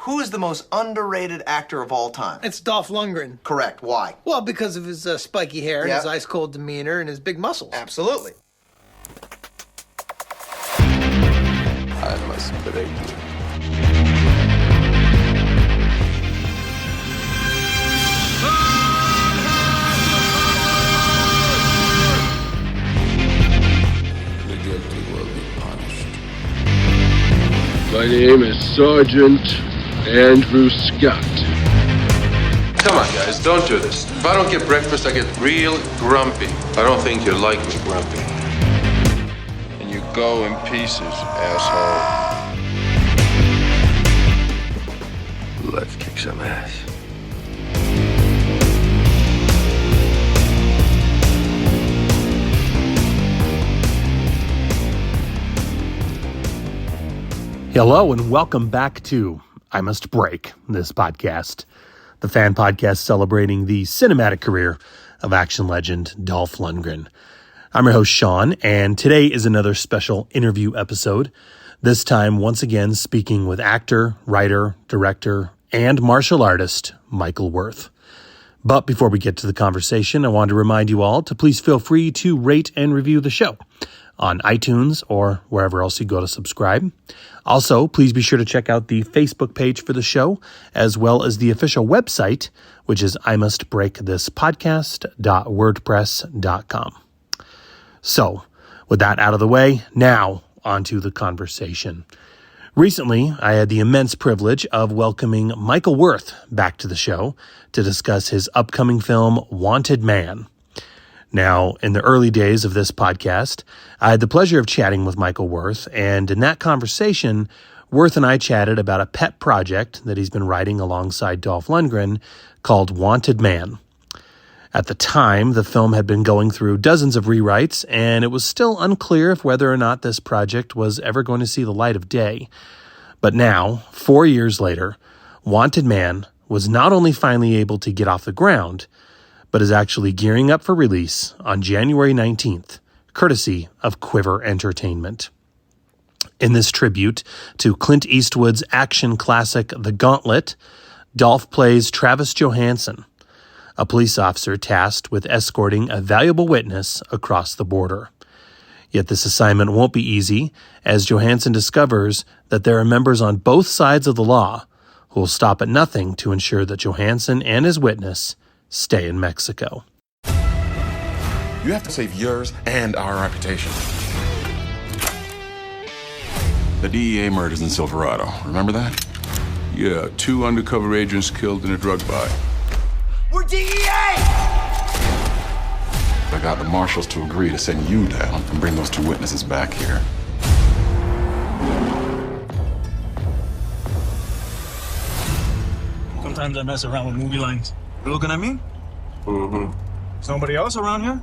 Who is the most underrated actor of all time? It's Dolph Lundgren. Correct. Why? Well, because of his spiky hair, and Yep. his ice-cold demeanor, and his big muscles. Absolutely. I must break you. The guilty will be punished. My name is Sergeant Andrew Scott. Come on, guys, don't do this. If I don't get breakfast, I get real grumpy. I don't think you like me grumpy. And you go in pieces, asshole. Let's kick some ass. Hello and welcome back to I Must Break This Podcast, the fan podcast celebrating the cinematic career of action legend Dolph Lundgren. I'm your host, Sean, and today is another special interview episode, this time once again speaking with actor, writer, director, and martial artist Michael Worth. But before we get to the conversation, I want to remind you all to please feel free to rate and review the show on iTunes or wherever else you go to subscribe. Also, please be sure to check out the Facebook page for the show, as well as the official website, which is imustbreakthispodcast.wordpress.com. So, with that out of the way, now onto the conversation. Recently, I had the immense privilege of welcoming Michael Worth back to the show to discuss his upcoming film, Wanted Man. Now, in the early days of this podcast, I had the pleasure of chatting with Michael Worth, and in that conversation, Worth and I chatted about a pet project that he's been writing alongside Dolph Lundgren called Wanted Man. At the time, the film had been going through dozens of rewrites, and it was still unclear if whether or not this project was ever going to see the light of day. But now, 4 years later, Wanted Man was not only finally able to get off the ground, but is actually gearing up for release on January 19th, courtesy of Quiver Entertainment. In this tribute to Clint Eastwood's action classic The Gauntlet, Dolph plays Travis Johansson, a police officer tasked with escorting a valuable witness across the border. Yet this assignment won't be easy, as Johansson discovers that there are members on both sides of the law who will stop at nothing to ensure that Johansson and his witness stay in Mexico. You have to save yours and our reputation. The DEA murders in Silverado, remember that? Yeah, 2 undercover agents killed in a drug buy. We're DEA! I got the marshals to agree to send you down and bring those 2 witnesses back here. Sometimes I mess around with movie lines. You looking at me? Mm-hmm. Somebody else around here?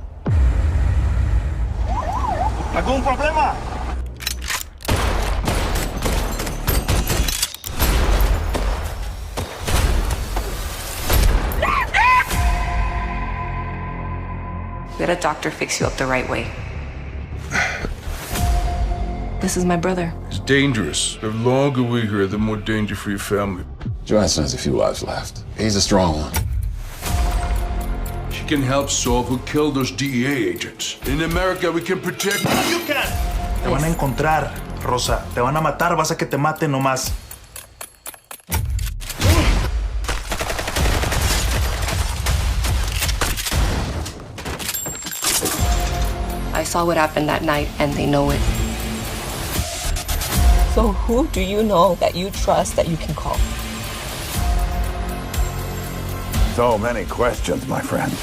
¿Algún problema? We had a doctor fix you up the right way. This is my brother. It's dangerous. The longer we're here, the more danger for your family. Johansson has a few lives left. He's a strong one. She can help solve who killed those DEA agents. In America, we can protect... You can! Te van a encontrar, Rosa. Te van a matar, vas a que te maten nomás. I saw what happened that night, and they know it. So who do you know that you trust that you can call? So many questions, my friend.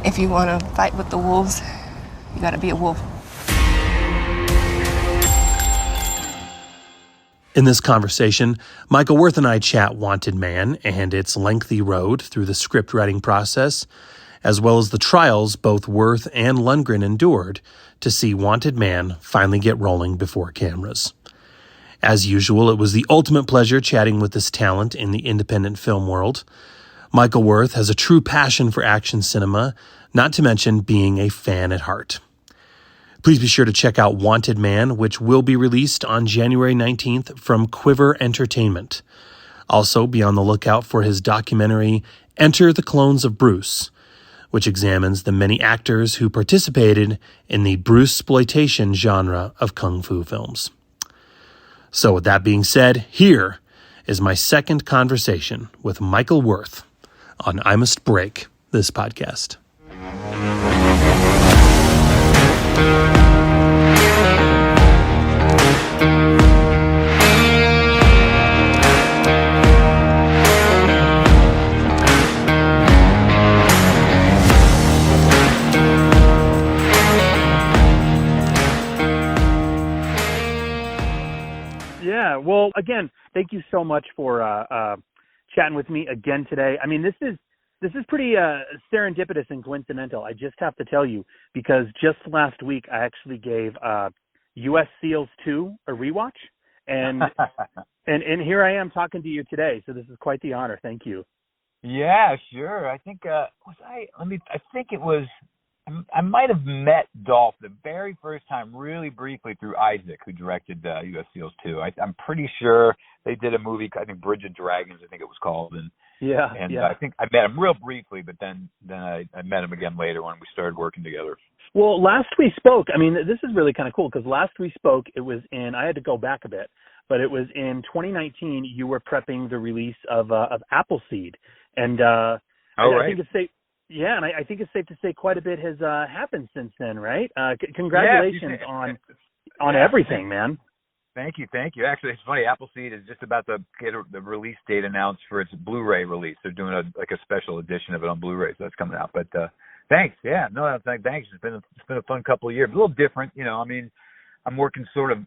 If you want to fight with the wolves, you gotta be a wolf. In this conversation, Michael Worth and I chat Wanted Man and its lengthy road through the script writing process, as well as the trials both Worth and Lundgren endured to see Wanted Man finally get rolling before cameras. As usual, it was the ultimate pleasure chatting with this talent in the independent film world. Michael Worth has a true passion for action cinema, not to mention being a fan at heart. Please be sure to check out Wanted Man, which will be released on January 19th from Quiver Entertainment. Also, be on the lookout for his documentary, Enter the Clones of Bruce, which examines the many actors who participated in the Bruce-sploitation genre of kung fu films. So with that being said, here is my second conversation with Michael Worth on I Must Break This Podcast. Yeah, well, again, thank you so much for chatting with me again today. I mean, this is pretty serendipitous and coincidental. I just have to tell you, because just last week I actually gave U.S. SEALs 2 a rewatch, and and here I am talking to you today. So this is quite the honor. Thank you. Yeah, sure. I think I think it was. I might have met Dolph the very first time, really briefly, through Isaac, who directed U.S. SEALs 2. I'm pretty sure they did a movie, I think Bridge of Dragons, I think it was called, and I think I met him real briefly, but then I met him again later when we started working together. Well, last we spoke, I mean, this is really kind of cool, because last we spoke, it was I had to go back a bit, but it was in 2019. You were prepping the release of Appleseed, and I think it's safe. Yeah, and I think it's safe to say quite a bit has happened since then, right? Congratulations on everything, man. Thank you. Actually, it's funny. Appleseed is just about to get the release date announced for its Blu-ray release. They're doing a special edition of it on Blu-ray, so that's coming out. But thanks. Yeah, no, thanks. It's been a fun couple of years. A little different, you know. I mean, I'm working sort of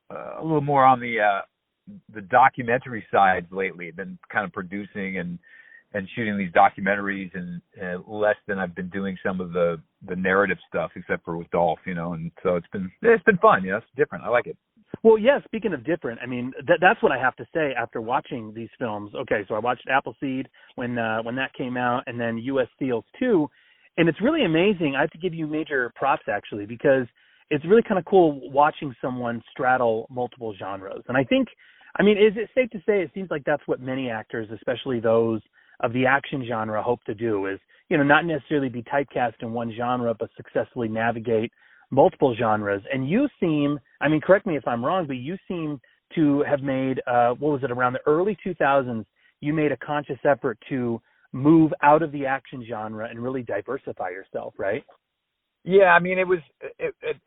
a little more on the documentary side lately. I've been kind of producing and shooting these documentaries, and less than I've been doing some of the narrative stuff, except for with Dolph, you know. And so it's been fun. You know, it's different. I like it. Well, yeah. Speaking of different, I mean, that's what I have to say after watching these films. Okay, so I watched Appleseed when that came out, and then U.S. SEALs 2, and it's really amazing. I have to give you major props, actually, because it's really kind of cool watching someone straddle multiple genres. And I think, I mean, is it safe to say it seems like that's what many actors, especially those of the action genre, hope to do, is, you know, not necessarily be typecast in one genre, but successfully navigate multiple genres. And you seem, I mean, correct me if I'm wrong, but you seem to have made, around the early 2000s, you made a conscious effort to move out of the action genre and really diversify yourself, right? Yeah, I mean,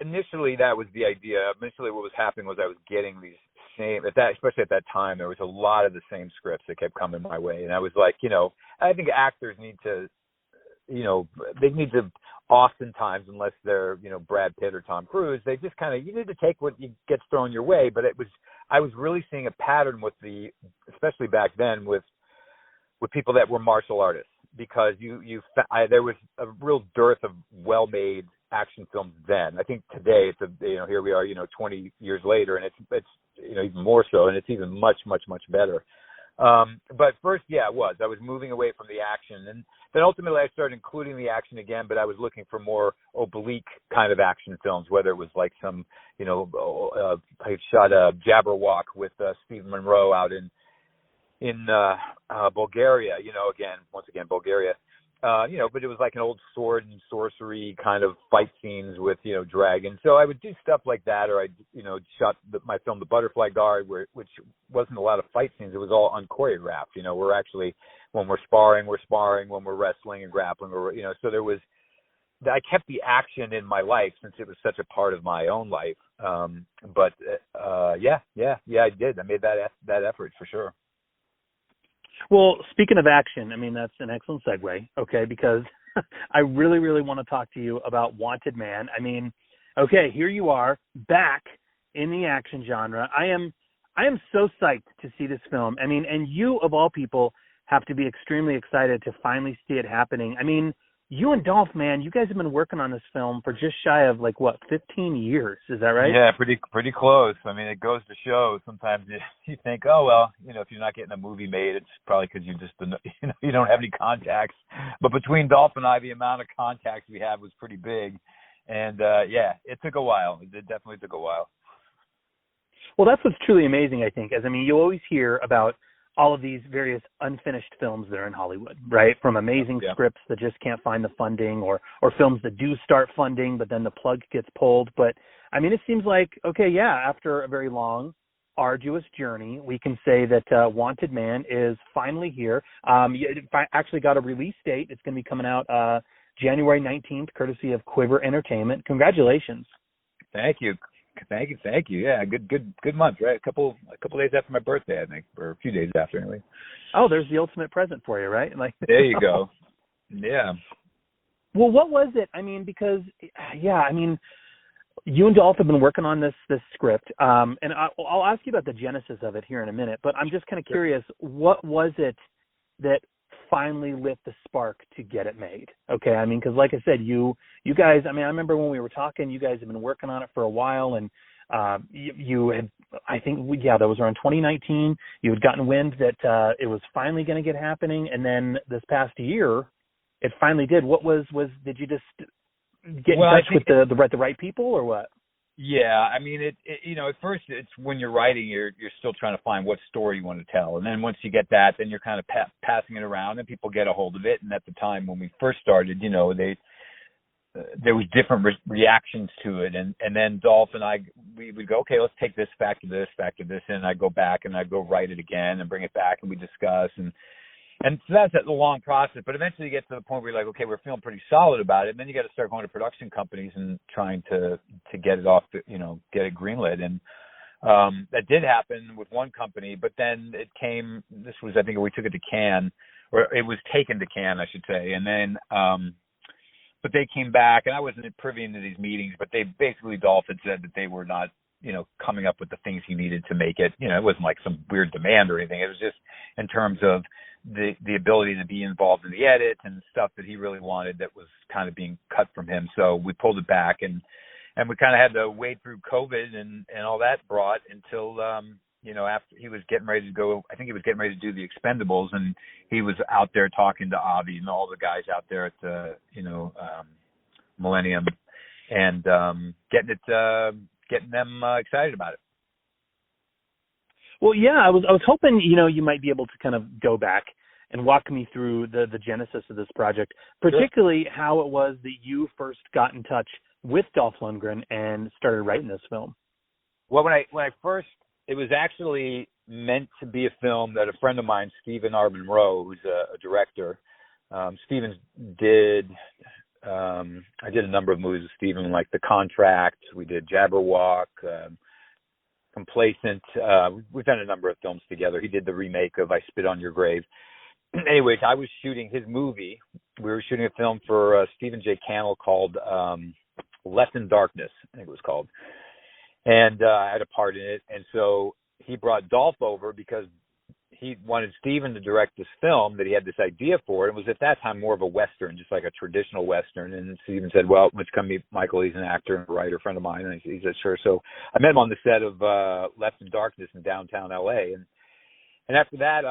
initially that was the idea. Initially what was happening was I was getting these especially at that time, there was a lot of the same scripts that kept coming my way. And I was like, you know, I think actors need to, you know, they need to oftentimes, unless they're, you know, Brad Pitt or Tom Cruise, they just kind of, you need to take what gets thrown your way. But I was really seeing a pattern with especially back then with people that were martial artists, because there was a real dearth of well-made action films then. I think today here we are, you know, 20 years later, and it's you know, even more so, and it's even much, much, much better. But first, yeah, I was moving away from the action, and then ultimately I started including the action again, but I was looking for more oblique kind of action films, whether it was like some, you know, I shot a Jabberwock with Stephen Monroe out in Bulgaria, you know, once again, Bulgaria. You know, but it was like an old sword and sorcery kind of fight scenes with, you know, dragons. So I would do stuff like that, or I, you know, shot my film The Butterfly Guard, which wasn't a lot of fight scenes. It was all unchoreographed. You know, we're actually, when we're sparring, when we're wrestling and grappling, or, you know, so I kept the action in my life since it was such a part of my own life. But I did. I made that effort for sure. Well, speaking of action, I mean, that's an excellent segue, okay, because I really, really want to talk to you about Wanted Man. I mean, okay, here you are back in the action genre. I am so psyched to see this film. I mean, and you, of all people, have to be extremely excited to finally see it happening. I mean, you and Dolph, man, you guys have been working on this film for just shy of 15 years. Is that right? Yeah, pretty close. I mean, it goes to show sometimes you think, oh well, if you're not getting a movie made, it's probably because you don't have any contacts. But between Dolph and I, the amount of contacts we have was pretty big, and it took a while. It definitely took a while. Well, that's what's truly amazing, I think. You always hear about all of these various unfinished films that are in Hollywood, right? From amazing scripts that just can't find the funding, or films that do start funding, but then the plug gets pulled. But I mean, it seems like, after a very long, arduous journey, we can say that Wanted Man is finally here. It actually got a release date. It's going to be coming out January 19th, courtesy of Quiver Entertainment. Congratulations. Thank you. Yeah, good month, right? A couple days after my birthday, I think, or a few days after, anyway. Oh, there's the ultimate present for you, right? There you go. Yeah. Well, what was it? I mean, because you and Dolph have been working on this script, and I'll ask you about the genesis of it here in a minute. But I'm just kind of curious, what was it that finally lit the spark to get it made? Okay, I mean, because like I said, you guys, I mean, I remember when we were talking, you guys have been working on it for a while, and you had, I think, that was around 2019, you had gotten wind that it was finally going to get happening, and then this past year, it finally did. What did you just get in touch with the right people, or what? Yeah, I mean, at first it's when you're writing, you're still trying to find what story you want to tell, and then once you get that, then you're kind of passing it around, and people get a hold of it. And at the time when we first started, there was different reactions to it, and then Dolph and I, we would go, okay, let's take this back to this, and I go back and I go write it again and bring it back, and we discuss, and so that's a long process, but eventually you get to the point where you're like, okay, we're feeling pretty solid about it, and then you got to start going to production companies and trying to get it off, get it greenlit, and that did happen with one company, but then it came, this was, I think we took it to Cannes, or it was taken to Cannes, I should say, and then, but they came back, and I wasn't privy into these meetings, but they basically, Dolph had said that they were not, coming up with the things he needed to make it, it wasn't like some weird demand or anything, it was just in terms of the ability to be involved in the edit and stuff that he really wanted that was kind of being cut from him. So we pulled it back, and we kind of had to wade through COVID and all that brought until, after he was getting ready to go, I think he was getting ready to do the Expendables, and he was out there talking to Avi and all the guys out there at, Millennium, and getting them excited about it. Well, yeah, I was hoping, you might be able to kind of go back and walk me through the genesis of this project, particularly how it was that you first got in touch with Dolph Lundgren and started writing this film. Well, when I first, it was actually meant to be a film that a friend of mine, Stephen R. Monroe, who's a director, Stephen did, I did a number of movies with Stephen, like The Contract, we did Jabberwock, Complacent. We've done a number of films together. He did the remake of I Spit on Your Grave. Anyways, I was shooting his movie. We were shooting a film for Stephen J. Cannell called Left in Darkness, I think it was called. And I had a part in it. And so he brought Dolph over because he wanted Stephen to direct this film that he had this idea for. It was at that time more of a Western, just like a traditional Western. And Stephen said, well, let's come meet Michael. He's an actor and a writer, friend of mine. And he said, sure. So I met him on the set of Left in Darkness in downtown LA. And after that,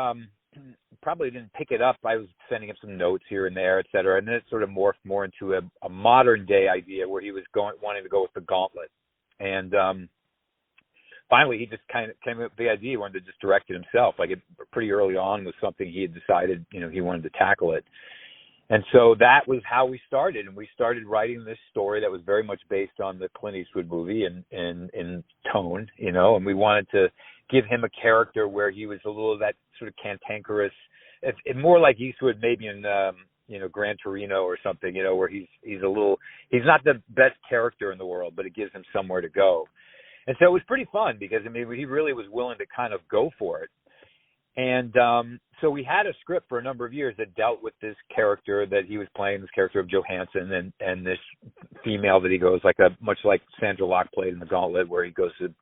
probably didn't pick it up. I was sending him some notes here and there, et cetera. And then it sort of morphed more into a modern day idea where he was wanting to go with the Gauntlet. And finally, he just kind of came up with the idea. He wanted to just direct it himself. Like, it pretty early on was something he had decided, he wanted to tackle it. And so that was how we started. And we started writing this story that was very much based on the Clint Eastwood movie in tone, and we wanted to give him a character where he was a little of that sort of cantankerous, more like Eastwood maybe in, Gran Torino or something, where he's not the best character in the world, but it gives him somewhere to go. And so it was pretty fun because, he really was willing to kind of go for it. And so we had a script for a number of years that dealt with this character that he was playing, this character of Johansson, and this female that he goes, much like Sandra Locke played in The Gauntlet, where he goes to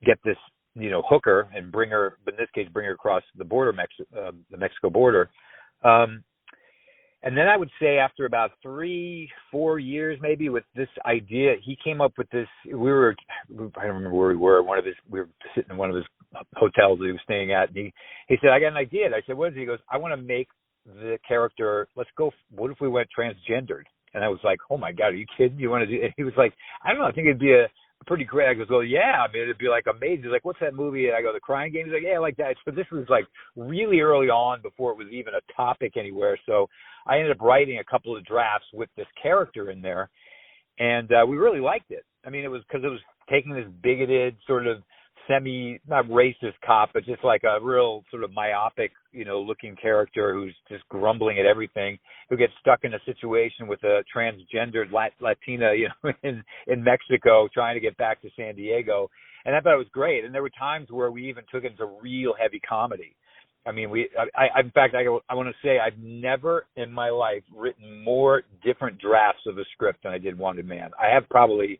get this, hooker and bring her, but in this case, bring her across the border, the Mexico border. And then I would say after about 3-4 years, maybe, with this idea, he came up with this. I don't remember where we were. We were sitting in one of his hotels that he was staying at. And he said, I got an idea. And I said, what is it? He goes, I want to make the character, what if we went transgendered? And I was like, oh my God, are you kidding? You want to do? And he was like, I don't know. I think it'd be a pretty great. I goes, well, yeah. I mean, it'd be like amazing. He's like, what's that movie? And I go, The Crying Game. He's like, yeah, I like that. So this was like really early on before it was even a topic anywhere. So I ended up writing a couple of drafts with this character in there, and we really liked it. I mean, it was because it was taking this bigoted sort of not racist cop, but just like a real sort of myopic, looking character who's just grumbling at everything, who gets stuck in a situation with a transgendered Latina, in Mexico, trying to get back to San Diego. And I thought it was great. And there were times where we even took it into real heavy comedy. I mean, in fact, I want to say I've never in my life written more different drafts of a script than I did Wanted Man. I have probably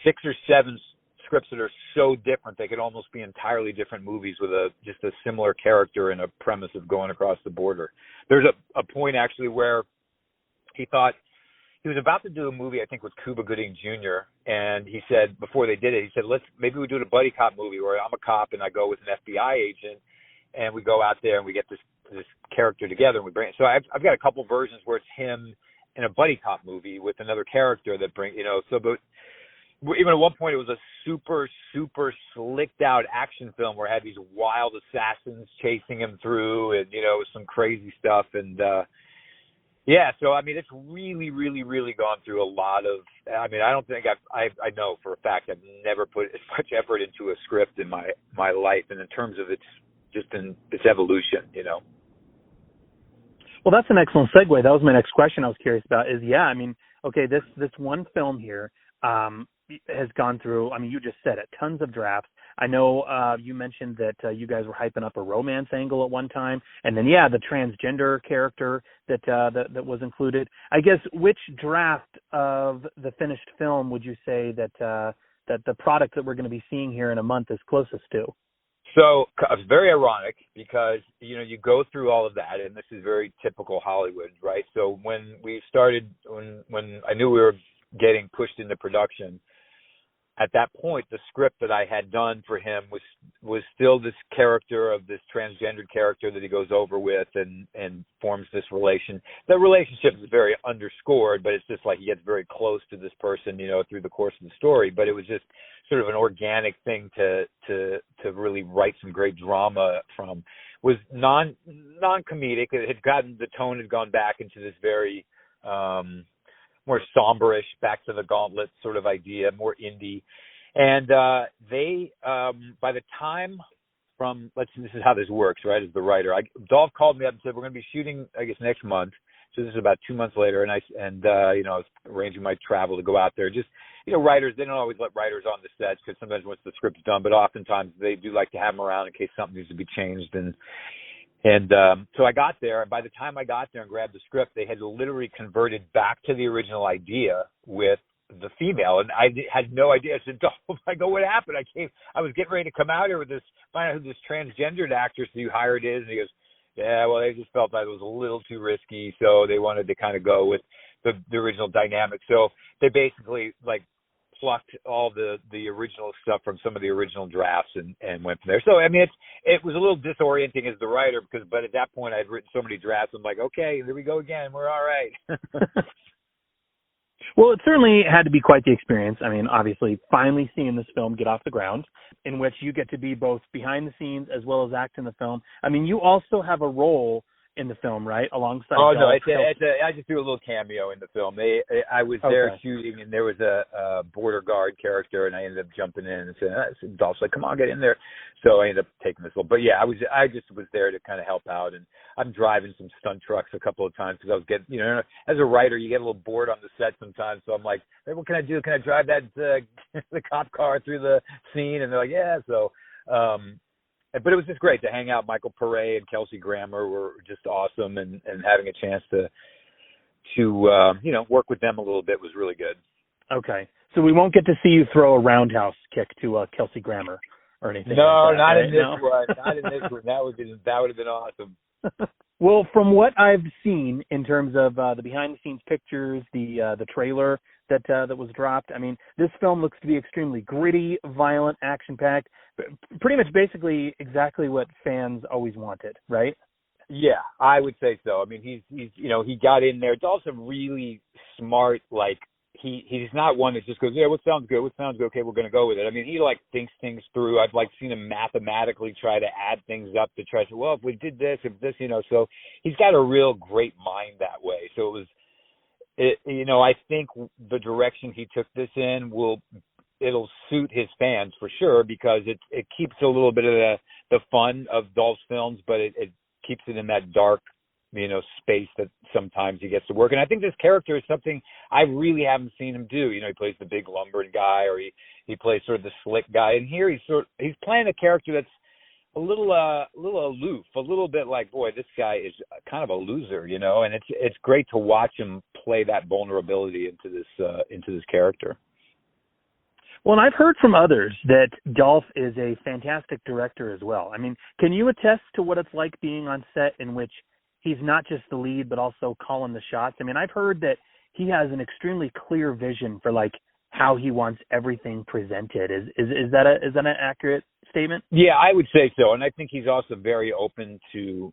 6 or 7 scripts that are so different they could almost be entirely different movies with just a similar character and a premise of going across the border. There's a point actually where he thought he was about to do a movie, I think, with Cuba Gooding Jr. And he said, before they did it, he said, maybe we do a buddy cop movie where I'm a cop and I go with an FBI agent and we go out there and we get this character together and we bring it. So I've got a couple versions where it's him in a buddy cop movie with another character that but even at one point, it was a super, super slicked out action film where it had these wild assassins chasing him through and, some crazy stuff. And, so, I mean, it's really, really, really gone through a lot of, I mean, I don't think I know for a fact I've never put as much effort into a script in my life. And in terms of its evolution, Well, that's an excellent segue. That was my next question I was curious about is, I mean, okay, this one film here, has gone through, I mean, you just said it, tons of drafts. I know you mentioned that you guys were hyping up a romance angle at one time, and then the transgender character that was included. I guess which draft of the finished film would you say that the product that we're going to be seeing here in a month is closest to? So it's very ironic because you go through all of that, and this is very typical Hollywood, right? So when we started, when I knew we were getting pushed into production, at that point, the script that I had done for him was still this character of this transgendered character that he goes over with and forms this relation. The relationship is very underscored, but it's just like he gets very close to this person, through the course of the story. But it was just sort of an organic thing to really write some great drama from. Was non-comedic. The tone had gone back into this very more somber-ish, back to the gauntlet sort of idea, more indie. And they, by the time this is how this works, right, as the writer. Dolph called me up and said, we're going to be shooting, I guess, next month. So this is about 2 months later. And I was arranging my travel to go out there. Just, writers, they don't always let writers on the sets because sometimes once the script's done, but oftentimes they do like to have them around in case something needs to be changed. And so I got there, and by the time I got there and grabbed the script, they had literally converted back to the original idea with the female, and I had no idea. I said, "Oh, I go, what happened?" I was getting ready to come out here with find out who this transgendered actress you hired is, and he goes, "Yeah, well, they just felt that it was a little too risky, so they wanted to kind of go with the original dynamic." So they basically plucked all the original stuff from some of the original drafts and went from there. So, I mean, it was a little disorienting as the writer but at that point I'd written so many drafts. I'm like, okay, here we go again. We're all right. Well, it certainly had to be quite the experience. I mean, obviously, finally seeing this film get off the ground, in which you get to be both behind the scenes as well as act in the film. I mean, you also have a role in the film, right? Alongside. Oh no, I just do a little cameo in the film. I was there shooting, and there was a border guard character, and I ended up jumping in and saying, "Dolph's like, come on, get in there." So I ended up taking this role. But yeah, I just was there to kind of help out, and I'm driving some stunt trucks a couple of times because I was getting, as a writer, you get a little bored on the set sometimes. So I'm like, hey, what can I do? Can I drive that the cop car through the scene? And they're like, yeah. So. But it was just great to hang out. Michael Pare and Kelsey Grammer were just awesome, and having a chance to work with them a little bit was really good. Okay, so we won't get to see you throw a roundhouse kick to Kelsey Grammer or anything. No, like that, not right? in this one. Not in this one. That would have been awesome. Well, from what I've seen in terms of the behind-the-scenes pictures, the trailer that was dropped, I mean, this film looks to be extremely gritty, violent, action-packed, pretty much basically exactly what fans always wanted, right? Yeah, I would say so. I mean, he's he got in there. It's also really smart. Like he's not one that just goes, yeah, what sounds good? Okay, we're going to go with it. I mean, he like thinks things through. I've like seen him mathematically try to add things up to try to, well, if we did this, if this, so he's got a real great mind that way. So I think the direction he took this in it'll suit his fans for sure, because it keeps a little bit of the fun of Dolph's films, but it keeps it in that dark, space that sometimes he gets to work. And I think this character is something I really haven't seen him do. He plays the big lumbering guy, or he plays sort of the slick guy. And here he's playing a character that's a little aloof, a little bit like, boy, this guy is kind of a loser, and it's great to watch him play that vulnerability into this character. Well, and I've heard from others that Dolph is a fantastic director as well. I mean, can you attest to what it's like being on set in which he's not just the lead, but also calling the shots? I mean, I've heard that he has an extremely clear vision for like how he wants everything presented. Is that an accurate statement? Yeah, I would say so. And I think he's also very open to,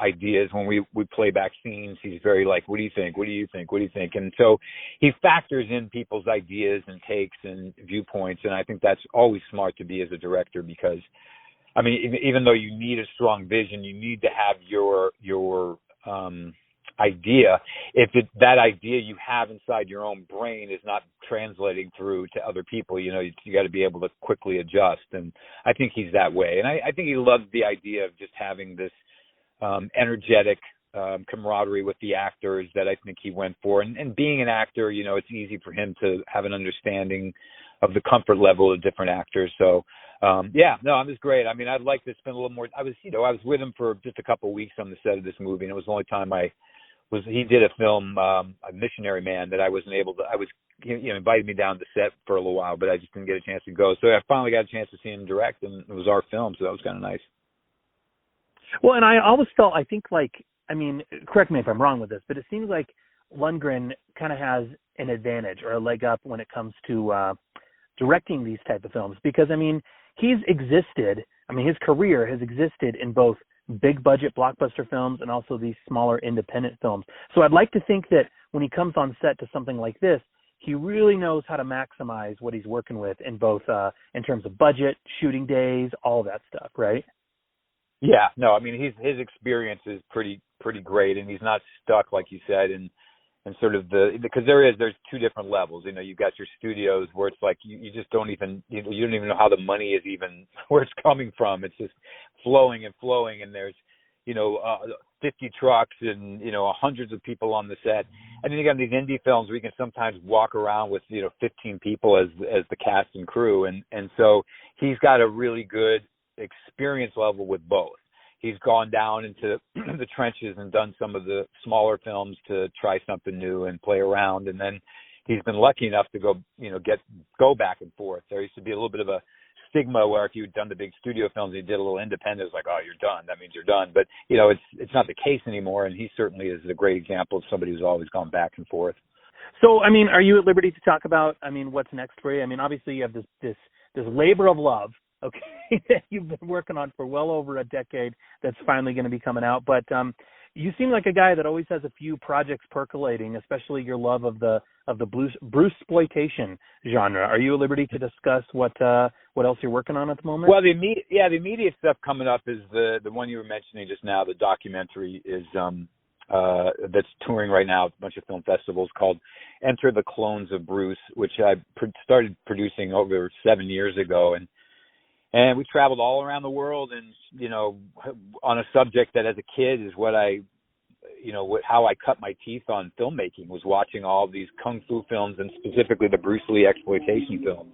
ideas. When we play back scenes, he's very like, what do you think? What do you think? What do you think? And so he factors in people's ideas and takes and viewpoints. And I think that's always smart to be as a director, because, I mean, even though you need a strong vision, you need to have your idea. If that idea you have inside your own brain is not translating through to other people, you got to be able to quickly adjust. And I think he's that way. And I think he loves the idea of just having this energetic camaraderie with the actors that I think he went for. And being an actor, it's easy for him to have an understanding of the comfort level of different actors. So it was great. I mean, I'd like to spend a little more. I was with him for just a couple of weeks on the set of this movie, and it was the only time he did a film, A Missionary Man, that I wasn't able to. He invited me down to set for a little while, but I just didn't get a chance to go. So I finally got a chance to see him direct, and it was our film, so that was kind of nice. Well, and I always felt, I think, correct me if I'm wrong with this, but it seems like Lundgren kind of has an advantage or a leg up when it comes to directing these type of films, because, I mean, his career has existed in both big budget blockbuster films and also these smaller independent films. So I'd like to think that when he comes on set to something like this, he really knows how to maximize what he's working with in both in terms of budget, shooting days, all that stuff, right? Yeah, no, I mean, his experience is pretty great, and he's not stuck, like you said, and sort of because there's two different levels. You've got your studios where it's like you just don't even you don't even know how the money is even where it's coming from. It's just flowing, and there's 50 trucks and hundreds of people on the set. And then you got these indie films where you can sometimes walk around with 15 people as the cast and crew, and so he's got a really good experience level with both. He's gone down into the trenches and done some of the smaller films to try something new and play around. And then he's been lucky enough to go back and forth. There used to be a little bit of a stigma where if you'd done the big studio films and you did a little independent, it's like, oh, you're done. That means you're done. But, it's not the case anymore. And he certainly is a great example of somebody who's always gone back and forth. So, I mean, are you at liberty to talk about, what's next for you? I mean, obviously you have this labor of love, okay, that you've been working on for well over a decade that's finally going to be coming out. But you seem like a guy that always has a few projects percolating, especially your love of the Bruceploitation genre. Are you at liberty to discuss what else you're working on at the moment? Well, the immediate stuff coming up is the one you were mentioning just now. The documentary is that's touring right now at a bunch of film festivals, called Enter the Clones of Bruce, which I started producing over 7 years ago, and we traveled all around the world, and on a subject that as a kid is how I cut my teeth on filmmaking, was watching all of these kung fu films, and specifically the Bruce Lee exploitation films.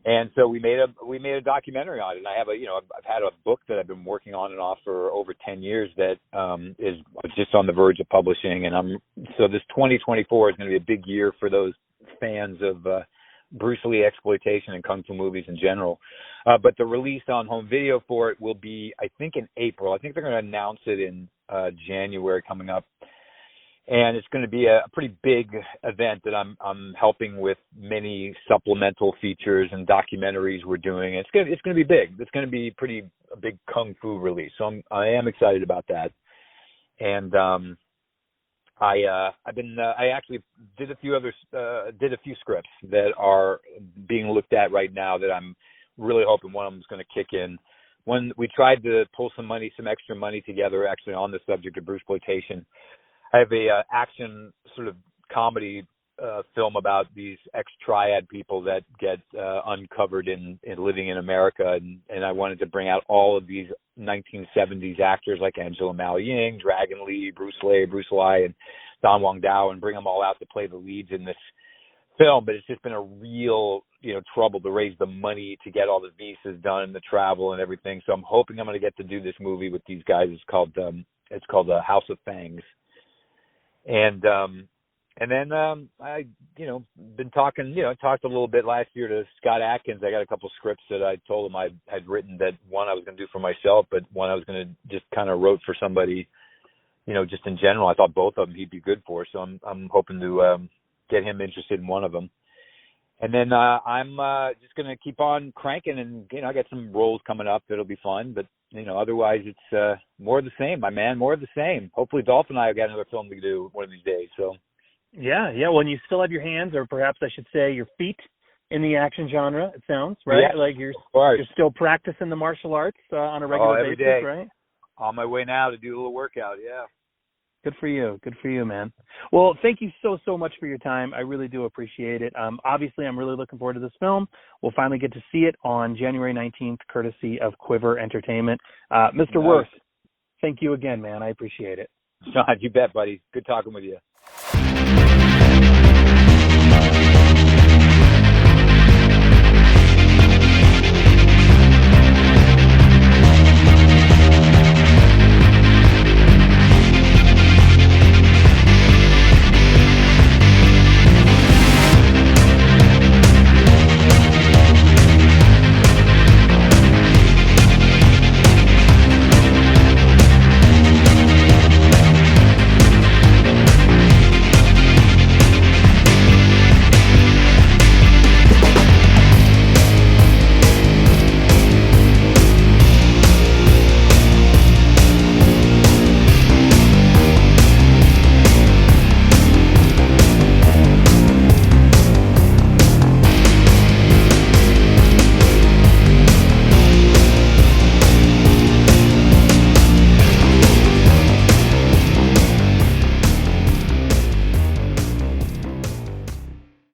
And so we made a documentary on it. And I have I've had a book that I've been working on and off for over 10 years that is just on the verge of publishing. And so this 2024 is going to be a big year for those fans of Bruce Lee exploitation and kung fu movies in general. But the release on home video for it will be, I think, in April. I think they're going to announce it January coming up. And it's going to be a pretty big event that I'm helping with many supplemental features and documentaries we're doing. It's going to be big. It's going to be a big kung fu release. So I am excited about that. And I actually did a few scripts that are being looked at right now that I'm really hoping one of them is going to kick in. When we tried to pull some extra money together, actually on the subject of Bruceploitation. I have a action sort of comedy film about these ex-triad people that get uncovered in living in America, and I wanted to bring out all of these 1970s actors like Angela Mao Ying, Dragon Lee, Bruce Lee, and Don Wong Dao, and bring them all out to play the leads in this film. But it's just been a real trouble to raise the money to get all the visas done and the travel and everything. So I'm hoping I'm going to get to do this movie with these guys. It's called House of Fangs. And then I been talking, talked a little bit last year to Scott Adkins. I got a couple scripts that I told him I had written, that one I was going to do for myself, but one I was going to just kind of wrote for somebody, just in general. I thought both of them he'd be good for. So I'm hoping to get him interested in one of them. And then I'm just going to keep on cranking, and I got some roles coming up that'll be fun, but otherwise it's more of the same, my man, more of the same. Hopefully Dolph and I have got another film to do one of these days. So yeah. Well, and you still have your hands, or perhaps I should say your feet, in the action genre. It sounds right. Yeah, like you're still practicing the martial arts on a regular every basis, day. right? On my way now to do a little workout. Yeah. Good for you, man. Well, thank you so much for your time. I really do appreciate it. Obviously, I'm really looking forward to this film. We'll finally get to see it on January 19th, courtesy of Quiver Entertainment. Mr. Worth, thank you again, man. I appreciate it. John, you bet, buddy. Good talking with you.